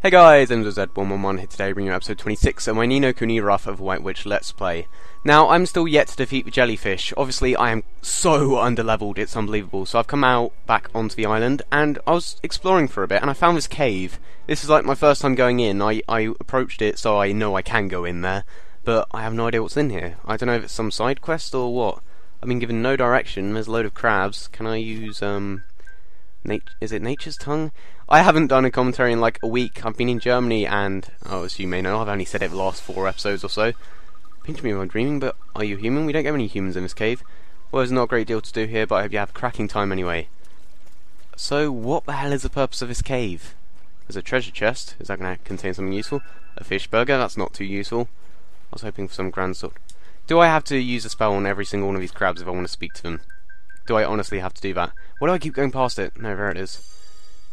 Hey guys, I'm Z111 here today bringing you episode 26 of my No Kuni Wrath of White Witch Let's Play. Now, I'm still yet to defeat the Jellyfish. Obviously, I am so underleveled, it's unbelievable. So I've come out back onto the island, and I was exploring for a bit, and I found this cave. This is like my first time going in. I approached it, so I know I can go in there, but I have no idea what's in here. I don't know if it's some side quest or what. I've been given no direction, there's a load of crabs. Can I use, is it Nature's Tongue? I haven't done a commentary in like a week. I've been in Germany and, as you may know, I've only said it the last 4 episodes or so. Pinch me if I'm dreaming, but are you human? We don't get many humans in this cave. Well, there's not a great deal to do here, but I hope you have a cracking time anyway. So, what the hell is the purpose of this cave? There's a treasure chest. Is that going to contain something useful? A fish burger? That's not too useful. I was hoping for some grand sort. Do I have to use a spell on every single one of these crabs if I want to speak to them? Do I honestly have to do that? Why do I keep going past it? No, there it is.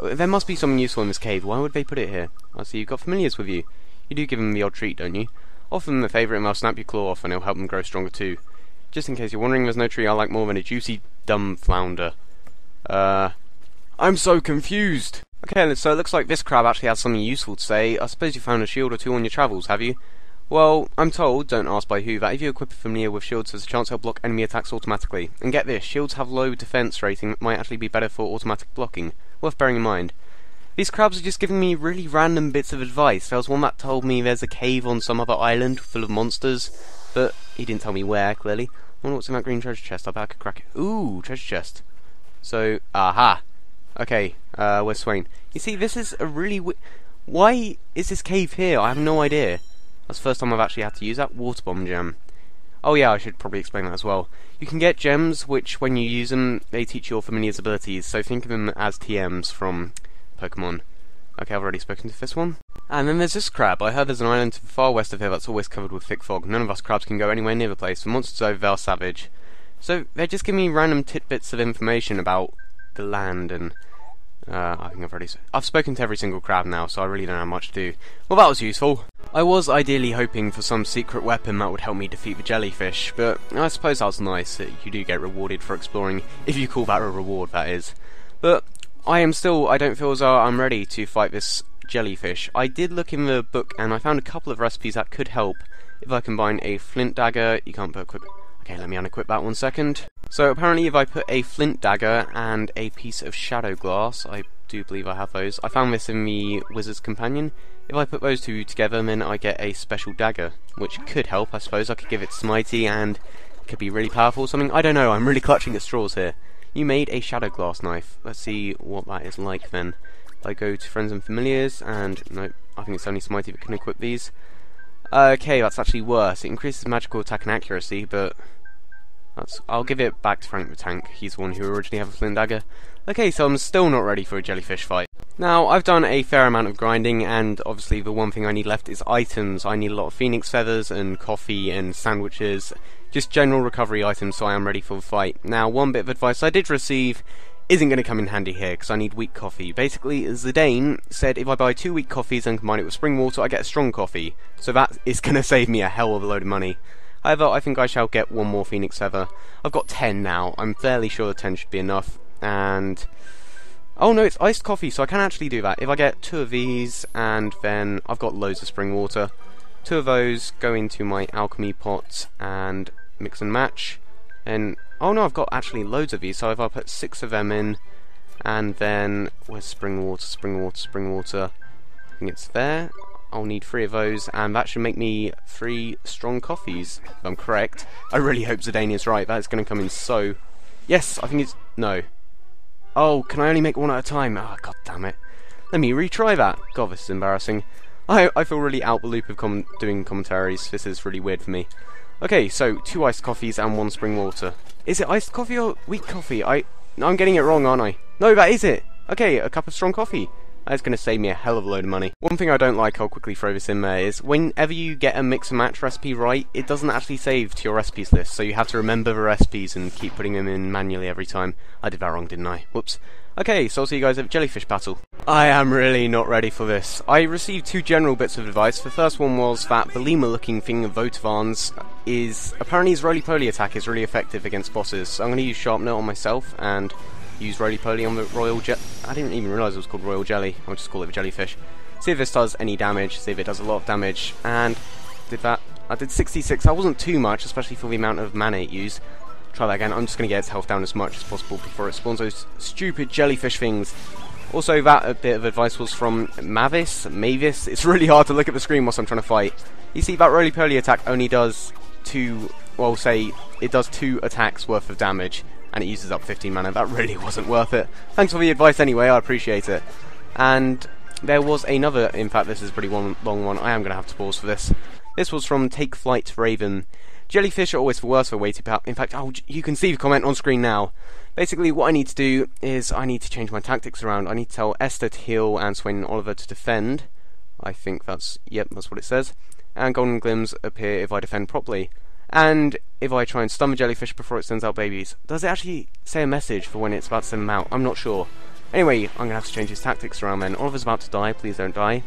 There must be something useful in this cave. Why would they put it here? I see you've got familiars with you. You do give them the odd treat, don't you? Offer them a favourite and they'll snap your claw off and it'll help them grow stronger too. Just in case you're wondering, there's no tree I like more than a juicy dumb flounder. I'm so confused! Okay, so it looks like this crab actually has something useful to say. I suppose you found a shield or two on your travels, have you? Well, I'm told, don't ask by who, that if you equip a familiar with shields, there's a chance they'll block enemy attacks automatically. And get this, shields have low defense rating that might actually be better for automatic blocking. Worth bearing in mind. These crabs are just giving me really random bits of advice. There was one that told me there's a cave on some other island full of monsters, but he didn't tell me where, clearly. I wonder what's in that green treasure chest. I bet I could crack it. Ooh, treasure chest. So, aha. Okay, where's Swain? You see, this is a really why is this cave here? I have no idea. That's the first time I've actually had to use that water bomb gem. Oh yeah, I should probably explain that as well. You can get gems which, when you use them, they teach your familiar's abilities, so think of them as TMs from Pokemon. Okay, I've already spoken to this one. And then there's this crab. I heard there's an island to the far west of here that's always covered with thick fog. None of us crabs can go anywhere near the place. The monsters over there are savage. So, they're just giving me random tidbits of information about the land and... I think I've spoken to every single crab now, so I really don't have much to do. Well, that was useful. I was ideally hoping for some secret weapon that would help me defeat the jellyfish, but I suppose that's nice that you do get rewarded for exploring, if you call that a reward, that is. But I don't feel as though I'm ready to fight this jellyfish. I did look in the book and I found a couple of recipes that could help. If I combine a flint dagger, you can't put equip. Okay, let me unequip that 1 second. So apparently if I put a flint dagger and a piece of shadow glass, I do believe I have those. I found this in the Wizard's Companion. If I put those two together, then I get a special dagger, which could help, I suppose. I could give it Smitey and it could be really powerful or something. I don't know, I'm really clutching at straws here. You made a shadow glass knife. Let's see what that is like then. I go to Friends and Familiars, and nope, I think it's only Smitey that can equip these. Okay, that's actually worse. It increases magical attack and accuracy, but... I'll give it back to Frank the Tank. He's the one who originally had a flint dagger. Okay, so I'm still not ready for a jellyfish fight. Now, I've done a fair amount of grinding, and obviously the one thing I need left is items. I need a lot of phoenix feathers, and coffee, and sandwiches. Just general recovery items, so I am ready for the fight. Now, one bit of advice I did receive isn't going to come in handy here, because I need weak coffee. Basically, Zidane said if I buy 2 weak coffees and combine it with spring water, I get a strong coffee. So that is going to save me a hell of a load of money. However, I think I shall get 1 more phoenix feather. I've got 10 now. I'm fairly sure the 10 should be enough. And... oh no, it's iced coffee, so I can actually do that. If I get 2 of these, and then I've got loads of spring water. 2 of those go into my alchemy pot and mix and match. And oh no, I've got actually loads of these, so if I put 6 of them in, and then where's spring water, spring water, spring water? I think it's there. I'll need 3 of those, and that should make me 3 strong coffees, if I'm correct. I really hope Zidane is right. That's going to come in so... yes, I think it's... no. Oh, can I only make 1 at a time? Ah, oh, god damn it. Let me retry that. God, this is embarrassing. I feel really out the loop of doing commentaries. This is really weird for me. Okay, so 2 iced coffees and 1 spring water. Is it iced coffee or weak coffee? I'm getting it wrong, aren't I? No, that is it! Okay, a cup of strong coffee. That's going to save me a hell of a load of money. One thing I don't like, I'll quickly throw this in there, is whenever you get a mix and match recipe right, it doesn't actually save to your recipes list, so you have to remember the recipes and keep putting them in manually every time. I did that wrong, didn't I? Whoops. Okay, so I'll see you guys at Jellyfish battle. I am really not ready for this. I received 2 general bits of advice. The first one was that the lemur-looking thing of Votavarn's is... apparently his roly-poly attack is really effective against bosses, so I'm going to use Sharpnut on myself, and... use roly-poly on the royal I didn't even realise it was called royal jelly. I'll just call it the jellyfish. See if this does any damage, see if it does a lot of damage, and did that. I did 66, that wasn't too much, especially for the amount of mana it used. Try that again. I'm just going to get its health down as much as possible before it spawns those stupid jellyfish things. Also, that a bit of advice was from Mavis. It's really hard to look at the screen whilst I'm trying to fight. You see, that roly-poly attack only does it does 2 attacks worth of damage, and it uses up 15 mana. That really wasn't worth it. Thanks for the advice anyway, I appreciate it. And there was another, in fact this is a pretty long one, I am going to have to pause for this. This was from Take Flight Raven. Jellyfish are always the worst for waiting out. In fact, you can see the comment on screen now. Basically, what I need to do is I need to change my tactics around. I need to tell Esther to heal and Swain and Oliver to defend. I think that's what it says. And golden glims appear if I defend properly. And if I try and stun the jellyfish before it sends out babies. Does it actually say a message for when it's about to send them out? I'm not sure. Anyway, I'm going to have to change his tactics around then. Oliver's about to die, please don't die.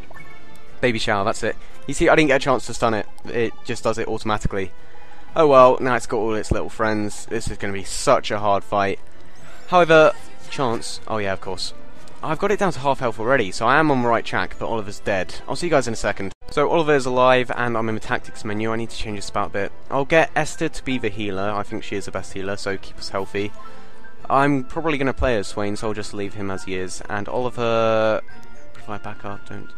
Baby shower, that's it. You see, I didn't get a chance to stun it. It just does it automatically. Oh well, now it's got all its little friends. This is going to be such a hard fight. However, chance... Oh yeah, of course. I've got it down to half health already, so I am on the right track, but Oliver's dead. I'll see you guys in a second. So Oliver's alive, and I'm in the tactics menu. I need to change this about a bit. I'll get Esther to be the healer. I think she is the best healer, so keep us healthy. I'm probably going to play as Swain, so I'll just leave him as he is. And Oliver... Provide backup, don't...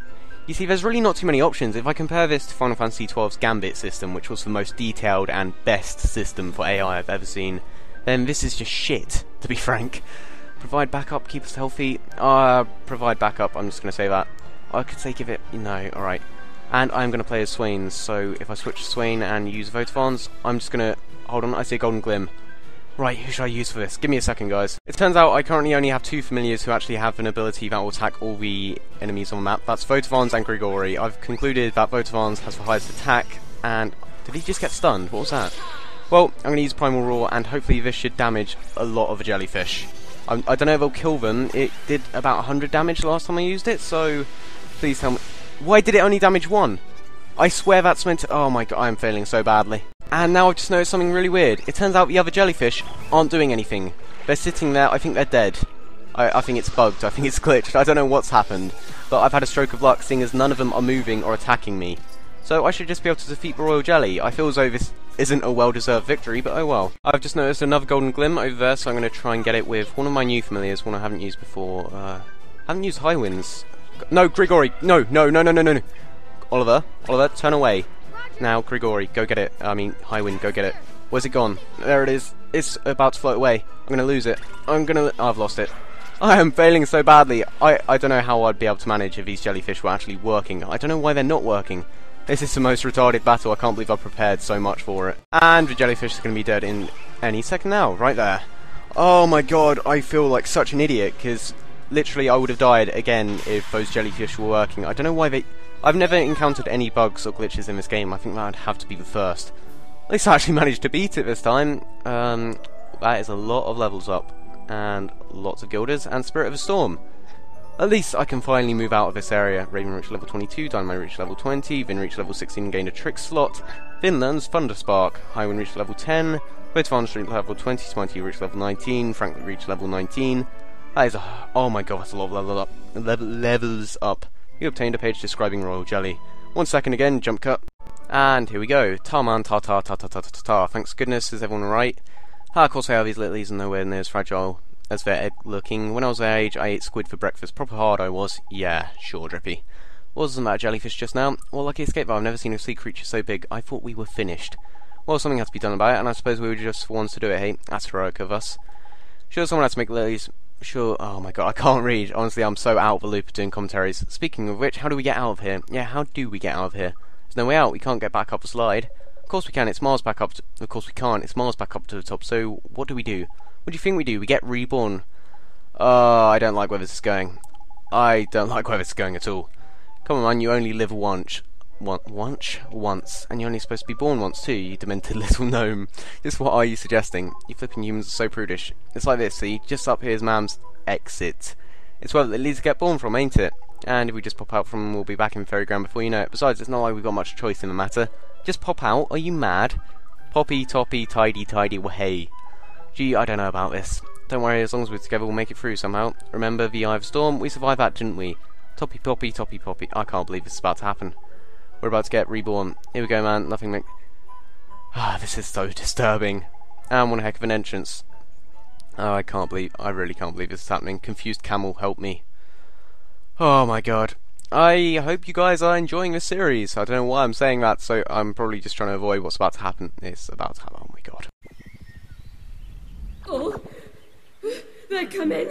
You see, there's really not too many options. If I compare this to Final Fantasy XII's Gambit system, which was the most detailed and best system for AI I've ever seen, then this is just shit, to be frank. Provide backup, keep us healthy. Provide backup, I'm just going to say that. I could say give it... No, alright. And I'm going to play as Swain, so if I switch to Swain and use Votavons, I'm just going to... Hold on, I see a golden glim. Right, who should I use for this? Give me a second, guys. It turns out I currently only have 2 familiars who actually have an ability that will attack all the enemies on the map. That's Votavons and Grigori. I've concluded that Votavons has the highest attack, and... Did he just get stunned? What was that? Well, I'm going to use Primal Roar, and hopefully this should damage a lot of the jellyfish. I don't know if it'll kill them. It did about 100 damage last time I used it, so... Please tell me... Why did it only damage 1? I swear that's meant to... Oh my god, I am failing so badly. And now I've just noticed something really weird. It turns out the other jellyfish aren't doing anything. They're sitting there, I think they're dead. I think it's bugged, I think it's glitched, I don't know what's happened. But I've had a stroke of luck, seeing as none of them are moving or attacking me. So I should just be able to defeat the Royal Jelly. I feel as though this isn't a well-deserved victory, but oh well. I've just noticed another golden glim over there, so I'm going to try and get it with one of my new familiars, one I haven't used before. Haven't used High Winds. No, Grigori, no. Oliver, turn away. Now, Grigori, go get it. I mean, Highwind, go get it. Where's it gone? There it is. It's about to float away. I'm gonna lose it. I've lost it. I am failing so badly. I don't know how I'd be able to manage if these jellyfish were actually working. I don't know why they're not working. This is the most retarded battle. I can't believe I've prepared so much for it. And the jellyfish is gonna be dead in any second now. Right there. Oh my god, I feel like such an idiot, because literally I would have died again if those jellyfish were working. I don't know why they... I've never encountered any bugs or glitches in this game. I think that would have to be the first. At least I actually managed to beat it this time. That is a lot of levels up. And lots of Gilders and Spirit of a Storm. At least I can finally move out of this area. Raven reached level 22, Dynamite reached level 20, Vin reached level 16 and gained a Trick slot. Vin learns Thunderspark. Highwind reached level 10. Votavon reached level 20, Smarty reached level 19, Franklin reached level 19. That is a... Oh my god, that's a lot of levels up. You obtained a page describing Royal Jelly. 1 second again, jump cut. And here we go. Tarman, ta-ta-ta-ta-ta-ta-ta. Thanks goodness, is everyone alright? Of course I have these littlies and nowhere near as fragile as their egg looking. When I was their age, I ate squid for breakfast. Proper hard I was. Yeah, sure, Drippy. Wasn't that a jellyfish just now? Well, lucky escape, but I've never seen a sea creature so big. I thought we were finished. Well, something had to be done about it, and I suppose we were just the ones to do it, hey? That's heroic of us. Sure, someone had to make lilies. Sure, oh my god, I can't read. Honestly, I'm so out of the loop of doing commentaries. Speaking of which, how do we get out of here? Yeah, how do we get out of here? There's no way out, we can't get back up the slide. Of course we can, it's miles back up to... Of course we can't, it's miles back up to the top, so what do we do? What do you think we do? We get reborn. I don't like where this is going. I don't like where this is going at all. Come on, man, you only live once, and you're only supposed to be born once too, you demented little gnome. Just what are you suggesting? You flipping humans are so prudish. It's like this, see? Just up here's Mam's exit. It's where the leads get born from, ain't it? And if we just pop out from them, we'll be back in Fairy Ground before you know it. Besides, it's not like we've got much choice in the matter. Just pop out? Are you mad? Poppy, toppy, tidy, hey. Gee, I don't know about this. Don't worry, as long as we're together, we'll make it through somehow. Remember the Eye of Storm? We survived that, didn't we? Toppy poppy, toppy poppy. I can't believe this is about to happen. We're about to get reborn. Here we go, man. Nothing like... this is so disturbing. And one heck of an entrance. Oh, I really can't believe this is happening. Confused camel, help me. Oh my god. I hope you guys are enjoying this series. I don't know why I'm saying that, so I'm probably just trying to avoid what's about to happen. It's about to happen. Oh my god. Oh, they're coming.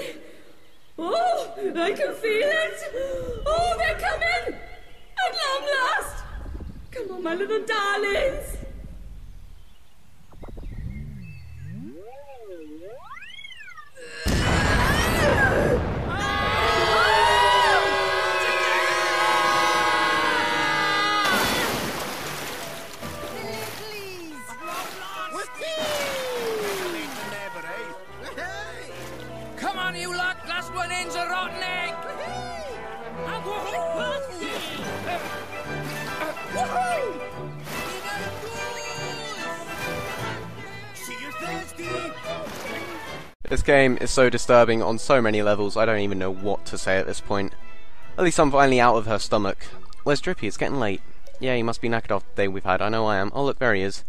Oh, I can feel it. Oh, they're coming. At long last. Come on, my little darlings. Come on, you lot! Last one in's a rotten egg! See you're thirsty! This game is so disturbing on so many levels, I don't even know what to say at this point. At least I'm finally out of her stomach. Where's Drippy? It's getting late. Yeah, he must be knackered after the day we've had. I know I am. Oh look, there he is.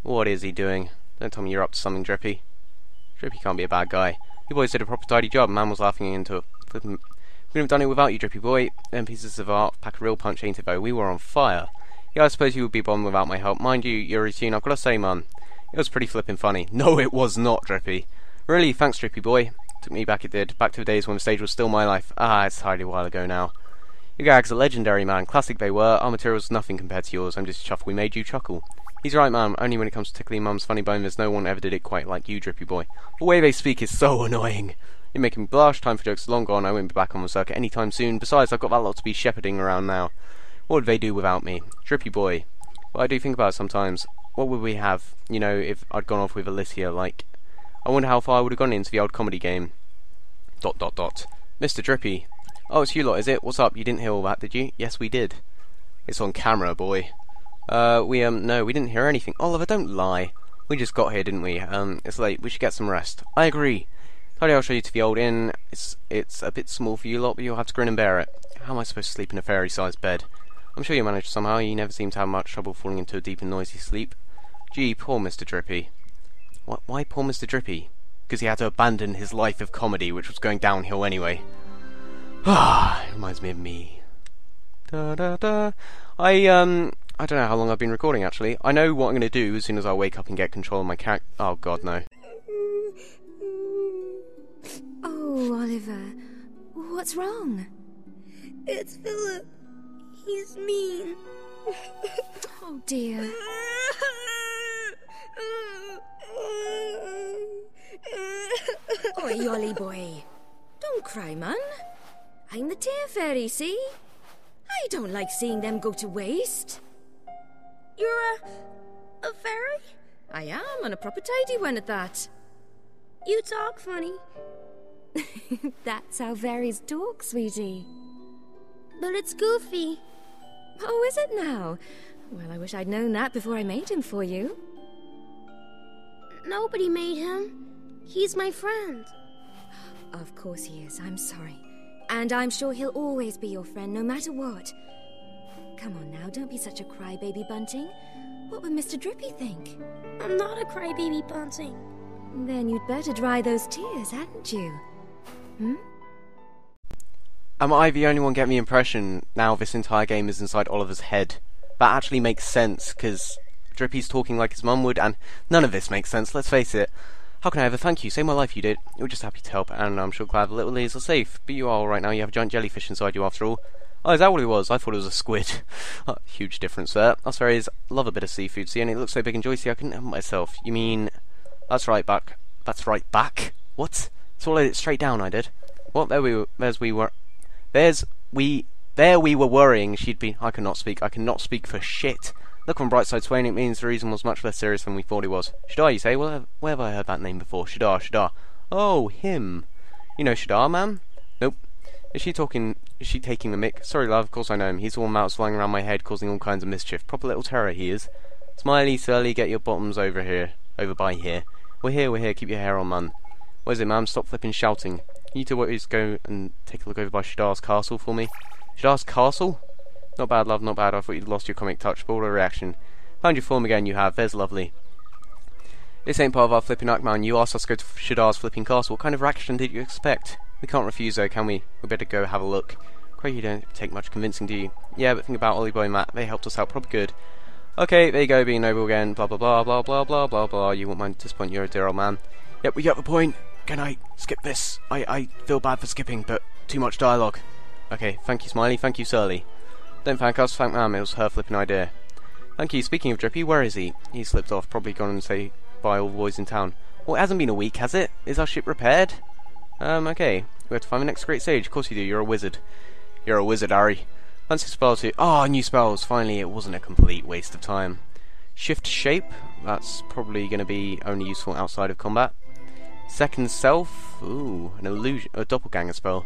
What is he doing? Don't tell me you're up to something, Drippy. Drippy can't be a bad guy. You boys did a proper tidy job. Man was laughing into it. We couldn't have done it without you, Drippy boy. Them pieces of art pack a real punch, ain't it though? We were on fire. Yeah, I suppose you would be bombed without my help. Mind you, your routine, I've got to say, man, it was pretty flippin' funny. No, it was not, Drippy. Really, thanks, Drippy boy. Took me back, it did. Back to the days when the stage was still my life. It's hardly a while ago now. Your gags are legendary, man. Classic they were. Our material's nothing compared to yours. I'm just chuffed we made you chuckle. He's right, man. Only when it comes to tickling Mum's funny bone, there's no one ever did it quite like you, Drippy boy. The way they speak is so annoying. You're making me blush. Time for jokes is long gone. I won't be back on the circuit anytime soon. Besides, I've got that lot to be shepherding around now. What would they do without me? Drippy boy. Well, I do think about it sometimes. What would we have, you know, if I'd gone off with Alicia, like... I wonder how far I would have gone into the old comedy game. ... Mr. Drippy. Oh, it's you lot, is it? What's up? You didn't hear all that, did you? Yes, we did. It's on camera, boy. No, we didn't hear anything. Oliver, don't lie. We just got here, didn't we? It's late. We should get some rest. I agree. Tidy, I'll show you to the old inn. It's a bit small for you lot, but you'll have to grin and bear it. How am I supposed to sleep in a fairy-sized bed? I'm sure you managed somehow. You never seem to have much trouble falling into a deep and noisy sleep. Gee, poor Mr. Drippy. Why poor Mr. Drippy? Because he had to abandon his life of comedy, which was going downhill anyway. Ah, reminds me of me. Da da da. I don't know how long I've been recording, actually. I know what I'm going to do as soon as I wake up and get control of my character. Oh, God, no. Oh, Oliver. What's wrong? It's Philip. He's mean. Oh, dear. Oi, Ollie boy. Don't cry, man. I'm the tear fairy, see? I don't like seeing them go to waste. You're a fairy? I am, and a proper tidy one at that. You talk funny. That's how fairies talk, sweetie. But it's goofy. Oh, is it now? Well, I wish I'd known that before I made him for you. Nobody made him. He's my friend. Of course he is, I'm sorry. And I'm sure he'll always be your friend, no matter what. Come on now, don't be such a crybaby, Bunting. What would Mr. Drippy think? I'm not a crybaby, Bunting. Then you'd better dry those tears, hadn't you? Hmm? Am I the only one getting the impression now this entire game is inside Oliver's head? That actually makes sense, because Drippy's talking like his mum would, and none of this makes sense, let's face it. How can I ever thank you? Saved my life, you did. You were just happy to help, and I'm sure glad the little ladies are safe. But you are all right now, you have a giant jellyfish inside you after all. Oh, is that what it was? I thought it was a squid. Huge difference there. Us fairies love a bit of seafood, see, and it looks so big and juicy I couldn't help myself. You mean... That's right, back. That's right, back? What? Swallowed it straight down, I did. What? There we were worrying she'd been... I cannot speak for shit. Look on bright side, Swain, it means the reason was much less serious than we thought it was. Shadar, you say? Well, where have I heard that name before? Shadar. Oh, him. You know Shadar, ma'am? Nope. Is she taking the mick? Sorry, love, of course I know him. He's the one mouse flying around my head, causing all kinds of mischief. Proper little terror, he is. Smiley, Surly, get your bottoms over by here. We're here, keep your hair on, man. What is it, ma'am? Stop flipping shouting. Can you two always go and take a look over by Shadar's castle for me? Shadar's castle? Not bad, love, not bad. I thought you'd lost your comic touch, but what a reaction. Found your form again, you have. There's lovely. This ain't part of our flipping act, man. You asked us to go to Shadar's flipping castle. What kind of reaction did you expect? We can't refuse, though, can we? We better go have a look. Quite, you don't take much convincing, do you? Yeah, but think about Ollie Boy and Matt. They helped us out probably good. Okay, there you go, being noble again. Blah, blah, blah, blah, blah, blah, blah, blah. You won't mind to disappoint your dear old man. Yep, we get the point. Can I skip this? I feel bad for skipping, but too much dialogue. Okay, thank you, Smiley. Thank you, Surly. Don't thank us, thank Ma'am. It was her flipping idea. Thank you. Speaking of Drippy, where is he? He slipped off. Probably gone and say bye all the boys in town. Well, it hasn't been a week, has it? Is our ship repaired? Okay. We have to find the next great stage. Of course you do. You're a wizard. You're a wizard, Harry. Fancy spells here. Ah, new spells. Finally, it wasn't a complete waste of time. Shift shape. That's probably going to be only useful outside of combat. Second self. Ooh, an illusion. A doppelganger spell.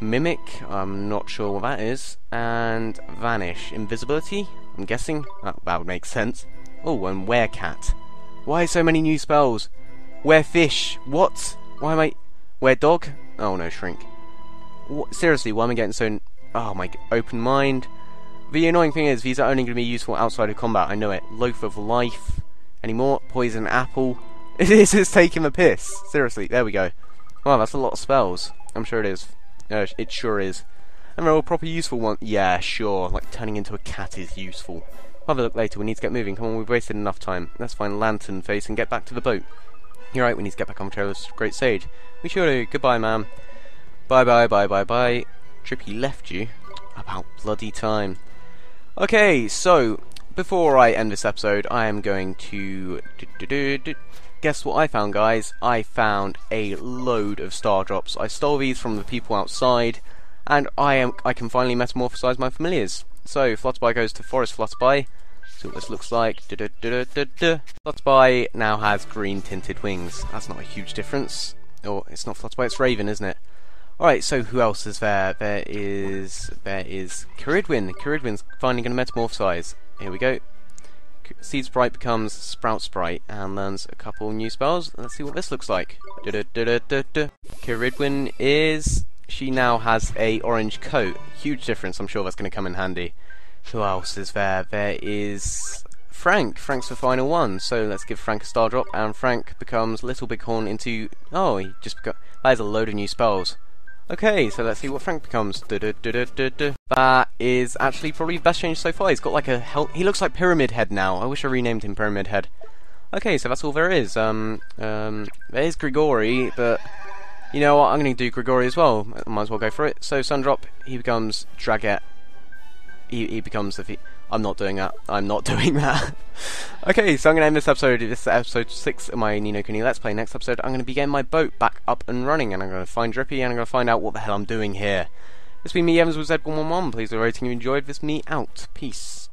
Mimic. I'm not sure what that is. And vanish. Invisibility. I'm guessing. That would make sense. Oh, and werecat. Why so many new spells? Werefish. What? Why am I... Weredog? Oh no, shrink. What? Seriously, why am I getting so... Oh my... Open mind. The annoying thing is, these are only going to be useful outside of combat. I know it. Loaf of life. Any more? Poison apple. This is taking the piss. Seriously, there we go. Wow, that's a lot of spells. I'm sure it is. It sure is. And they're all proper useful ones. Yeah, sure. Like turning into a cat is useful. We'll have a look later. We need to get moving. Come on, we've wasted enough time. Let's find Lantern Face and get back to the boat. You're right, we need to get back on the trail. This great sage. We sure do. Goodbye, ma'am. Bye, bye, bye, bye, bye. Drippy left you. About bloody time. Okay, so before I end this episode, I am going to guess what I found, guys. I found a load of star drops. I stole these from the people outside, and I can finally metamorphosize my familiars. So Flutterby goes to Forest Flutterby. See what this looks like. Flutterby now has green tinted wings. That's not a huge difference. Or it's not Flutterby, it's Raven, isn't it? Alright, so who else is there? There is Caridwen. Caridwen's finally going to metamorphosize. Here we go. Seed Sprite becomes Sprout Sprite and learns a couple new spells. Let's see what this looks like. Caridwen is... She now has a orange coat. Huge difference, I'm sure that's going to come in handy. Who else is there? There is... Frank. Frank's the final one, so let's give Frank a star drop, and Frank becomes Little Bighorn into... Oh, he just that is a load of new spells. Okay, so let's see what Frank becomes. That is actually probably the best change so far. He's got like a... He looks like Pyramid Head now. I wish I renamed him Pyramid Head. Okay, so that's all there is. There is Grigori, but... You know what, I'm going to do Grigori as well. Might as well go for it. So Sundrop, he becomes Draget. He becomes the... I'm not doing that. I'm not doing that. Okay, so I'm going to end this episode. This is episode 6 of my Ni no Kuni Let's Play. Next episode, I'm going to be getting my boat back up and running, and I'm going to find Drippy, and I'm going to find out what the hell I'm doing here. This has been me, Evans, with Z111. Please do a rating if you enjoyed. This me out. Peace.